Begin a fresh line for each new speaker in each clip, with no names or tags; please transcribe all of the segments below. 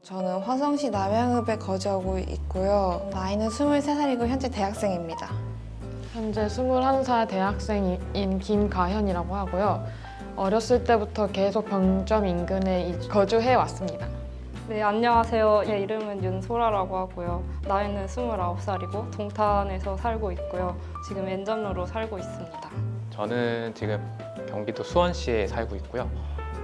저는 화성시 남양읍에 거주하고 있고요. 나이는 23살이고 현재 대학생입니다.
현재 21살 대학생인 김가현이라고 하고요. 어렸을 때부터 계속 병점 인근에 거주해 왔습니다.
네, 안녕하세요. 제 이름은 윤소라라고 하고요. 나이는 29살이고 동탄에서 살고 있고요. 지금 엔점로로 살고 있습니다.
저는 지금 경기도 수원시에 살고 있고요.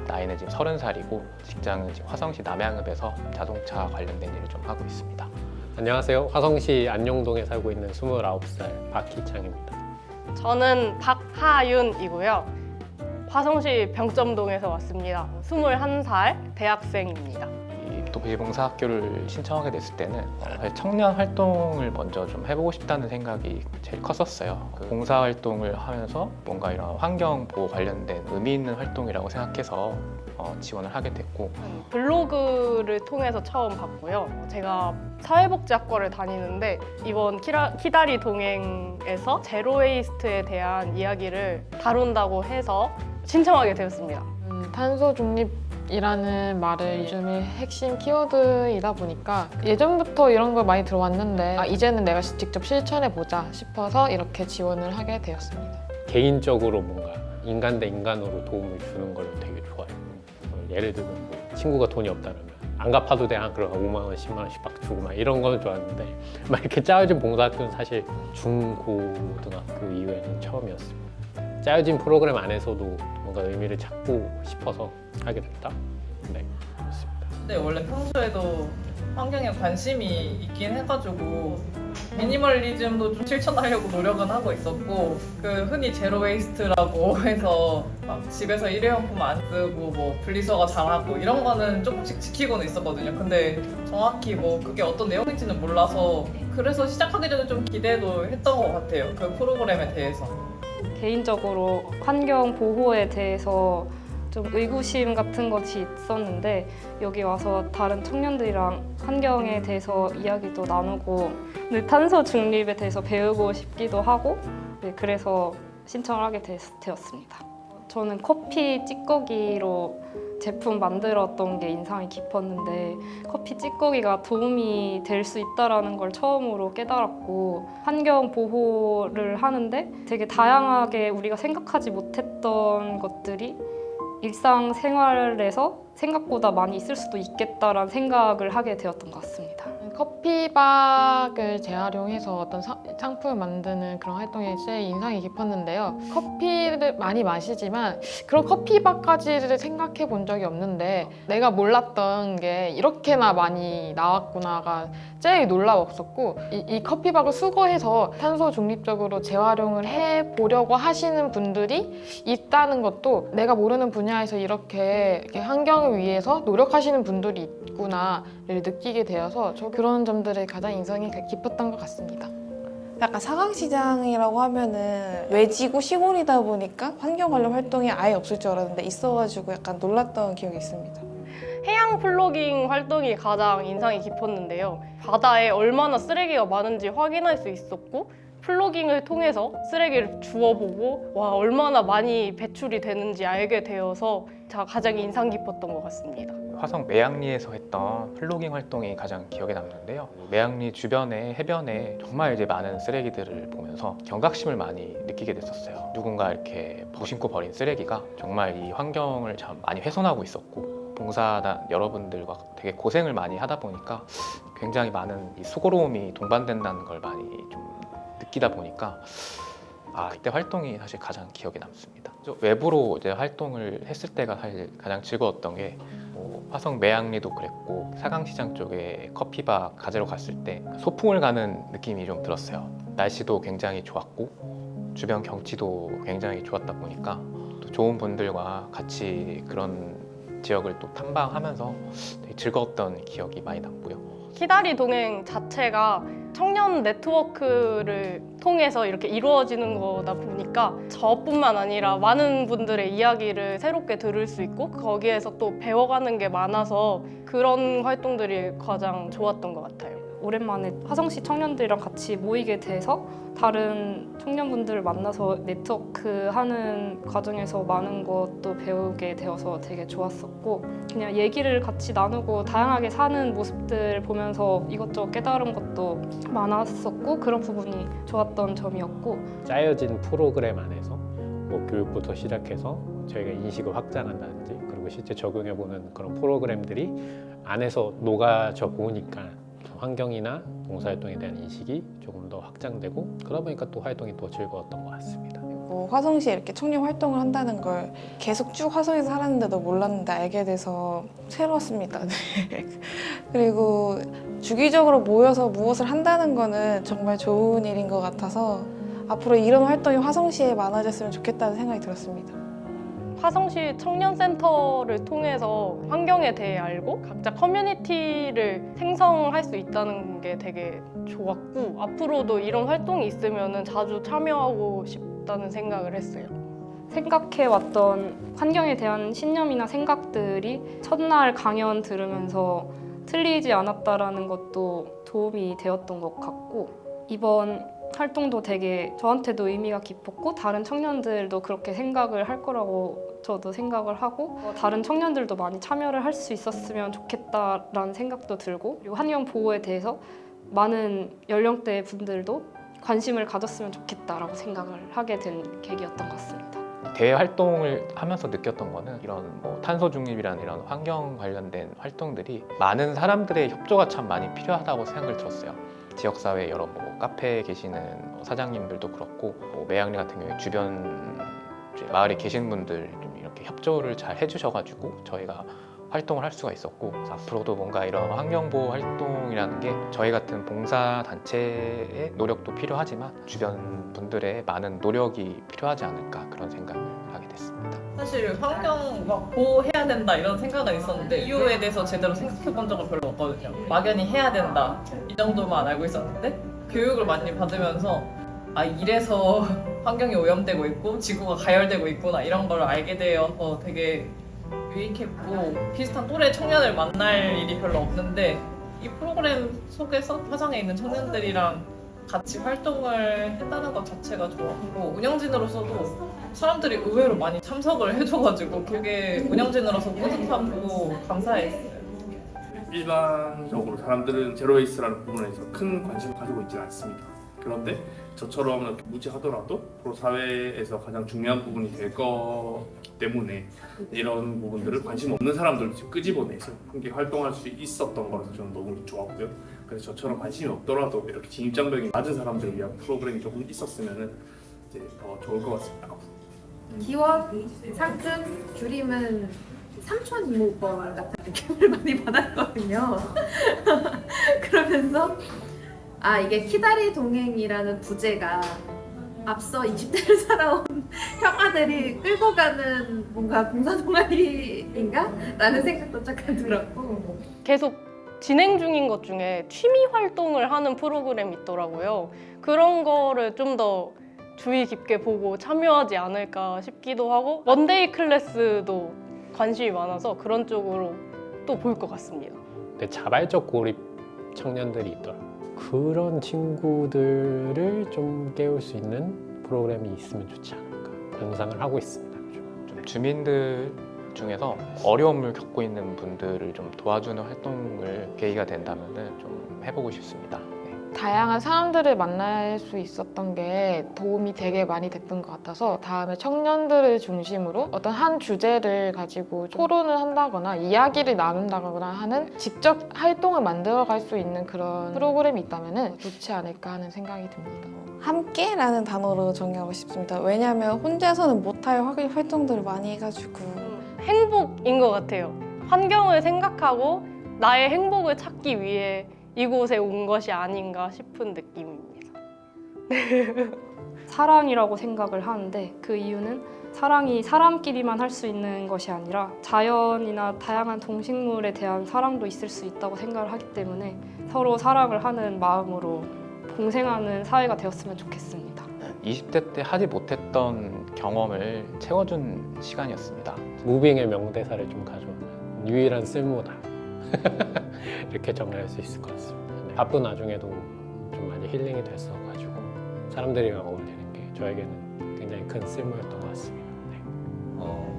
나이는 지금 30살이고 직장은 지금 화성시 남양읍에서 자동차 관련된 일을 좀 하고 있습니다.
안녕하세요. 화성시 안용동에 살고 있는 29살 박희창입니다.
저는 박하윤이고요. 화성시 병점동에서 왔습니다. 21살 대학생입니다.
이 도시봉사학교를 신청하게 됐을 때는 사실 청년 활동을 먼저 좀 해보고 싶다는 생각이 제일 컸었어요. 그 봉사활동을 하면서 뭔가 이런 환경보호 관련된 의미 있는 활동이라고 생각해서 지원을 하게 됐고,
블로그를 통해서 처음 봤고요. 제가 사회복지학과를 다니는데 이번 키다리 동행에서 제로웨이스트에 대한 이야기를 다룬다고 해서 신청하게 되었습니다.
탄소 중립이라는 말을 요즘의 핵심 키워드이다 보니까 예전부터 이런 걸 많이 들어왔는데 이제는 내가 직접 실천해보자 싶어서 이렇게 지원을 하게 되었습니다.
개인적으로 뭔가 인간 대 인간으로 도움을 주는 걸 되게 좋아해요. 예를 들면 뭐 친구가 돈이 없다면 안 갚아도 돼. 그럼 5만 원, 10만 원씩 막 주고 막 이런 거는 좋았는데 막 이렇게 짜여진 봉사학교는 사실 중고등학교 이후에는 처음이었습니다. 짜여진 프로그램 안에서도 뭔가 의미를 찾고 싶어서 하게 됐다. 네, 그렇습니다.
근데 원래 평소에도 환경에 관심이 있긴 해가지고 미니멀리즘도 좀 실천하려고 노력은 하고 있었고, 그 흔히 제로 웨이스트라고 해서 막 집에서 일회용품 안 쓰고 뭐 분리수거 잘하고 이런 거는 조금씩 지키고는 있었거든요. 근데 정확히 뭐 그게 어떤 내용인지는 몰라서 그래서 시작하기 전에 좀 기대도 했던 것 같아요. 그 프로그램에 대해서.
개인적으로 환경 보호에 대해서 좀 의구심 같은 것이 있었는데 여기 와서 다른 청년들이랑 환경에 대해서 이야기도 나누고 탄소 중립에 대해서 배우고 싶기도 하고, 네, 그래서 신청을 하게 되었습니다. 저는 커피 찌꺼기로 제품 만들었던 게 인상이 깊었는데 커피 찌꺼기가 도움이 될 수 있다는 걸 처음으로 깨달았고, 환경 보호를 하는데 되게 다양하게 우리가 생각하지 못했던 것들이 일상생활에서 생각보다 많이 있을 수도 있겠다라는 생각을 하게 되었던 것 같습니다.
커피박을 재활용해서 어떤 상품을 만드는 그런 활동이 제일 인상이 깊었는데요. 커피를 많이 마시지만 그런 커피박까지를 생각해 본 적이 없는데 내가 몰랐던 게 이렇게나 많이 나왔구나가 제일 놀라웠었고, 이 커피박을 수거해서 탄소 중립적으로 재활용을 해보려고 하시는 분들이 있다는 것도 내가 모르는 분야에서 이렇게 환경을 위해서 노력하시는 분들이 있구나를 느끼게 되어서 저 그런 점들이 가장 인상이 깊었던 것 같습니다.
약간 사강시장이라고 하면은 외지고 시골이다 보니까 환경 관련 활동이 아예 없을 줄 알았는데 있어가지고 약간 놀랐던 기억이 있습니다.
해양 플로깅 활동이 가장 인상이 깊었는데요. 바다에 얼마나 쓰레기가 많은지 확인할 수 있었고, 플로깅을 통해서 쓰레기를 주워보고 와 얼마나 많이 배출이 되는지 알게 되어서 가장 인상 깊었던 것 같습니다.
화성 매양리에서 했던 플로깅 활동이 가장 기억에 남는데요. 매양리 주변의 해변에 정말 이제 많은 쓰레기들을 보면서 경각심을 많이 느끼게 됐었어요. 누군가 이렇게 무심코 버린 쓰레기가 정말 이 환경을 참 많이 훼손하고 있었고, 봉사단 여러분들과 되게 고생을 많이 하다 보니까 굉장히 많은 이 수고로움이 동반된다는 걸 많이 좀 느끼다 보니까 그때 활동이 사실 가장 기억에 남습니다. 외부로 이제 활동을 했을 때가 사실 가장 즐거웠던 게 화성 매양리도 그랬고 사강시장 쪽에 커피바 가지러 갔을 때 소풍을 가는 느낌이 좀 들었어요. 날씨도 굉장히 좋았고 주변 경치도 굉장히 좋았다 보니까 또 좋은 분들과 같이 그런 지역을 또 탐방하면서 되게 즐거웠던 기억이 많이 남고요.
키다리 동행 자체가 청년 네트워크를 통해서 이렇게 이루어지는 거다 보니까 저뿐만 아니라 많은 분들의 이야기를 새롭게 들을 수 있고 거기에서 또 배워가는 게 많아서 그런 활동들이 가장 좋았던 것 같아요.
오랜만에 화성시 청년들이랑 같이 모이게 돼서 다른 청년분들을 만나서 네트워크하는 과정에서 많은 것도 배우게 되어서 되게 좋았었고 그냥 얘기를 같이 나누고 다양하게 사는 모습들 보면서 이것저것 깨달은 것도 많았었고 그런 부분이 좋았던 점이었고
짜여진 프로그램 안에서 뭐 교육부터 시작해서 저희가 인식을 확장한다든지 그리고 실제 적용해보는 그런 프로그램들이 안에서 녹아져 보니까 환경이나 봉사활동에 대한 인식이 조금 더 확장되고 그러다 보니까 또 활동이 더 즐거웠던 것 같습니다.
그리고 화성시에 이렇게 청년 활동을 한다는 걸 계속 쭉 화성에서 살았는데도 몰랐는데 알게 돼서 새로웠습니다. 네. 그리고 주기적으로 모여서 무엇을 한다는 거는 정말 좋은 일인 것 같아서 앞으로 이런 활동이 화성시에 많아졌으면 좋겠다는 생각이 들었습니다.
화성시 청년센터를 통해서 환경에 대해 알고 각자 커뮤니티를 생성할 수 있다는 게 되게 좋았고 앞으로도 이런 활동이 있으면 자주 참여하고 싶다는 생각을 했어요.
생각해왔던 환경에 대한 신념이나 생각들이 첫날 강연 들으면서 틀리지 않았다라는 것도 도움이 되었던 것 같고 이번 활동도 되게 저한테도 의미가 깊었고 다른 청년들도 그렇게 생각을 할 거라고 저도 생각을 하고 다른 청년들도 많이 참여를 할 수 있었으면 좋겠다라는 생각도 들고 그리고 환경 보호에 대해서 많은 연령대 분들도 관심을 가졌으면 좋겠다라고 생각을 하게 된 계기였던 것 같습니다.
대외 활동을 하면서 느꼈던 거는 이런 뭐 탄소 중립이라는 이런 환경 관련된 활동들이 많은 사람들의 협조가 참 많이 필요하다고 생각을 들었어요. 지역사회 여러 뭐 카페에 계시는 사장님들도 그렇고 뭐 매양리 같은 경우에 주변 이제 마을에 계신 분들 좀 이렇게 협조를 잘 해주셔가지고 저희가 활동을 할 수가 있었고 앞으로도 뭔가 이런 환경보호 활동이라는 게 저희 같은 봉사단체의 노력도 필요하지만 주변 분들의 많은 노력이 필요하지 않을까 그런 생각을 하게 됐습니다.
사실 환경 막 보호해야 된다 이런 생각은 있었는데 이유에 대해서 제대로 생각해 본 적은 별로 없거든요. 막연히 해야 된다 이 정도만 알고 있었는데 교육을 많이 받으면서 아 이래서 환경이 오염되고 있고 지구가 가열되고 있구나 이런 걸 알게 되어서 되게 유익했고 비슷한 또래 청년을 만날 일이 별로 없는데 이 프로그램 속에서 화성에 있는 청년들이랑 같이 활동을 했다는 것 자체가 좋았고 운영진으로서도 사람들이 의외로 많이 참석을 해줘가지고 그게 운영진으로서 뿌듯하고 감사했어요.
일반적으로 사람들은 제로웨이스트라는 부분에서 큰 관심을 가지고 있지는 않습니다. 그런데 저처럼 이렇게 무지하더라도 앞으로 사회에서 가장 중요한 부분이 될 거기 때문에 이런 부분들을 관심 없는 사람들을 지금 끄집어내서 함께 활동할 수 있었던 거라서 저는 너무 좋았고요. 그래서 저처럼 관심이 없더라도 이렇게 진입장벽이 낮은 사람들을 위한 프로그램이 조금 있었으면 이제 더 좋을 것 같습니다.
기원, 상금, 줄임은 삼촌 이모권 같은 느낌을 많이 받았거든요. 그러면서 아 이게 키다리 동행이라는 부제가 앞서 20대를 살아온 형아들이 끌고 가는 뭔가 봉사 동아리인가? 라는 생각도 잠깐 들었고
계속 진행 중인 것 중에 취미 활동을 하는 프로그램이 있더라고요. 그런 거를 좀 더 주의 깊게 보고 참여하지 않을까 싶기도 하고 원데이 클래스도 관심이 많아서 그런 쪽으로 또 볼 것 같습니다.
근데 자발적 고립 청년들이 있더라고요. 그런 친구들을 좀 깨울 수 있는 프로그램이 있으면 좋지 않을까 상상을 하고 있습니다.
좀 주민들 중에서 어려움을 겪고 있는 분들을 좀 도와주는 활동을 계기가 된다면 좀 해보고 싶습니다. 네.
다양한 사람들을 만날 수 있었던 게 도움이 되게 많이 됐던 것 같아서 다음에 청년들을 중심으로 어떤 한 주제를 가지고 토론을 한다거나 이야기를 나눈다거나 하는 직접 활동을 만들어갈 수 있는 그런 프로그램이 있다면 좋지 않을까 하는 생각이 듭니다.
함께라는 단어로 정의하고 싶습니다. 왜냐하면 혼자서는 못할 활동들을 많이 해가지고
행복인 것 같아요. 환경을 생각하고 나의 행복을 찾기 위해 이곳에 온 것이 아닌가 싶은 느낌입니다.
사랑이라고 생각을 하는데 그 이유는 사랑이 사람끼리만 할 수 있는 것이 아니라 자연이나 다양한 동식물에 대한 사랑도 있을 수 있다고 생각을 하기 때문에 서로 사랑을 하는 마음으로 공생하는 사회가 되었으면 좋겠습니다.
20대 때 하지 못했던 경험을 채워준 시간이었습니다.
무빙의 명대사를 좀 가져오면 유일한 쓸모다 이렇게 정리할 수 있을 것 같습니다. 바쁜 와중에도 좀 많이 힐링이 됐어가지고 사람들이랑 어울리는 게 저에게는 굉장히 큰 쓸모였던 것 같습니다. 네.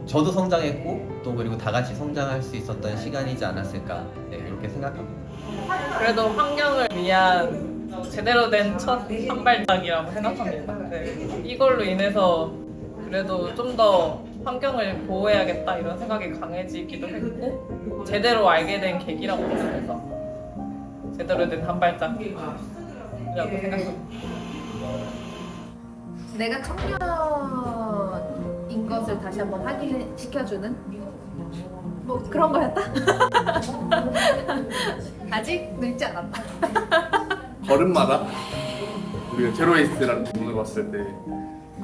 저도 성장했고 또 그리고 다 같이 성장할 수 있었던 시간이지 않았을까 네, 이렇게 생각합니다.
그래도 환경을 위한 제대로 된 첫 한 발짝이라고 생각합니다. 네. 이걸로 인해서 그래도 좀 더 환경을 보호해야겠다 이런 생각이 강해지기도 했고 제대로 알게 된 계기라고 생각해서 제대로 된 한 발짝이라고 생각합니다.
내가 청년인 것을 다시 한번 확인시켜주는 뭐 그런 거였다? 아직 늙지 않았다.
걸음마다 우리가 제로웨이스트라는 부분을 봤을 때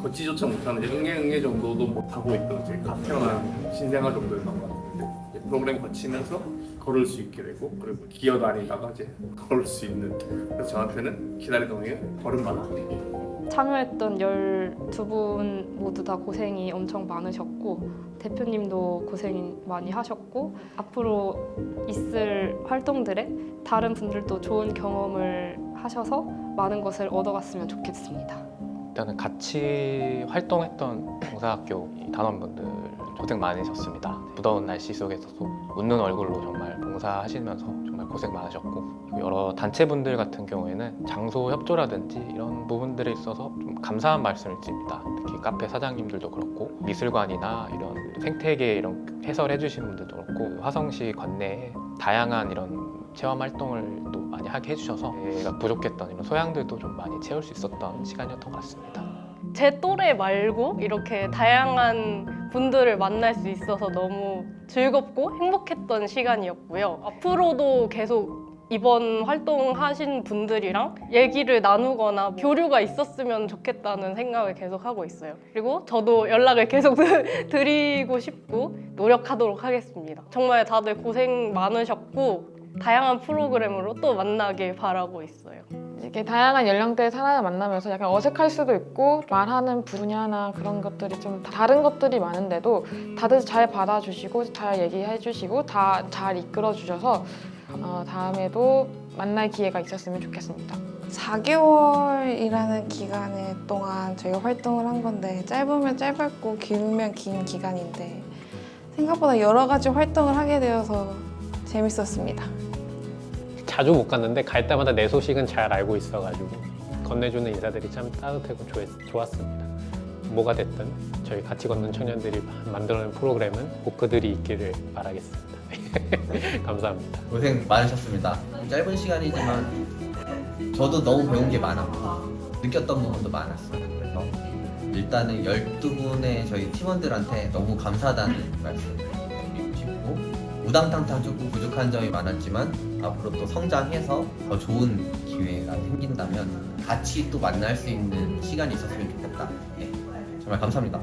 걷지조차 못하는 이제 응애 정도도 못하고 있던 이제 갓 태어난 신생아 정도였던 것 같은데 이제 프로그램 거치면서 걸을 수 있게 되고 그리고 기어다니다가 이제 걸을 수 있는 그래서 저한테는 기다리던 게 걸음마다
참여했던 12분 모두 다 고생이 엄청 많으셨고 대표님도 고생 많이 하셨고 앞으로 있을 활동들에 다른 분들도 좋은 경험을 하셔서 많은 것을 얻어갔으면 좋겠습니다.
일단은 같이 활동했던 봉사학교 단원분들 고생 많으셨습니다. 무더운 날씨 속에서도 웃는 얼굴로 정말 봉사하시면서 정말 고생 많으셨고 그리고 여러 단체분들 같은 경우에는 장소 협조라든지 이런 부분들에 있어서 좀 감사한 말씀을 드립니다. 특히 카페 사장님들도 그렇고 미술관이나 이런 생태계 이런 해설해 주신 분들도 그렇고 화성시 관내에 다양한 이런 체험 활동을 또 많이 하게 해주셔서 제가 부족했던 이런 소양들도 좀 많이 채울 수 있었던 시간이었던 것 같습니다.
제 또래 말고 이렇게 다양한 분들을 만날 수 있어서 너무 즐겁고 행복했던 시간이었고요. 앞으로도 계속 이번 활동하신 분들이랑 얘기를 나누거나 교류가 있었으면 좋겠다는 생각을 계속 하고 있어요. 그리고 저도 연락을 계속 드리고 싶고 노력하도록 하겠습니다. 정말 다들 고생 많으셨고 다양한 프로그램으로 또 만나길 바라고 있어요.
이렇게 다양한 연령대의 사람을 만나면서 약간 어색할 수도 있고 말하는 분야나 그런 것들이 좀 다른 것들이 많은데도 다들 잘 받아주시고 잘 얘기해주시고 다 잘 이끌어주셔서 다음에도 만날 기회가 있었으면 좋겠습니다.
4개월이라는 기간 동안 저희가 활동을 한 건데 짧으면 짧았고 길면 긴 기간인데 생각보다 여러 가지 활동을 하게 되어서 재밌었습니다.
자주 못 갔는데 갈 때마다 내 소식은 잘 알고 있어가지고 건네주는 인사들이 참 따뜻하고 좋았습니다. 뭐가 됐든 저희 같이 걷는 청년들이 만들어낸 프로그램은 꼭 그들이 있기를 바라겠습니다. 감사합니다.
고생 많으셨습니다. 짧은 시간이지만 저도 너무 배운 게 많았고 느꼈던 부분도 많았어요. 그래서 일단은 12분의 저희 팀원들한테 너무 감사하다는 말씀을 드리고 싶고 우당탕탕 조금 부족한 점이 많았지만 앞으로 또 성장해서 더 좋은 기회가 생긴다면 같이 또 만날 수 있는 시간이 있었으면 좋겠다. 네, 정말 감사합니다.